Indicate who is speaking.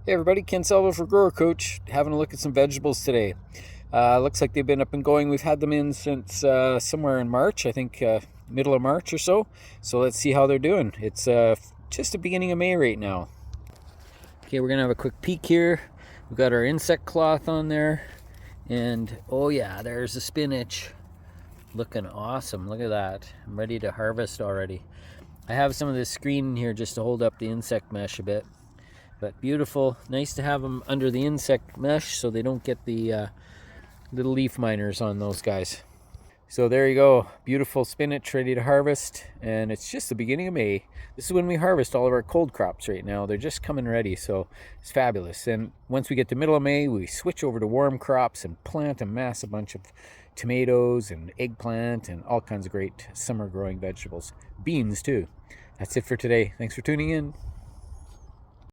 Speaker 1: Hey everybody, Ken Salvail for Grower Coach, having a look at some vegetables today. Looks like they've been up and going. We've had them in since somewhere in March, I think middle of March or so. So let's see how they're doing. It's just the beginning of May right now. Okay, we're gonna have a quick peek here. We've got our insect cloth on there. And oh yeah, there's the spinach. Looking awesome, look at that. I'm ready to harvest already. I have some of this screen here just to hold up the insect mesh a bit. But beautiful, nice to have them under the insect mesh so they don't get the little leaf miners on those guys. So there you go, beautiful spinach ready to harvest, and it's just the beginning of May. This is when we harvest all of our cold crops right now. They're just coming ready, so it's fabulous. And once we get to middle of May, we switch over to warm crops and plant a massive bunch of tomatoes and eggplant and all kinds of great summer growing vegetables. Beans too. That's it for today. Thanks for tuning in.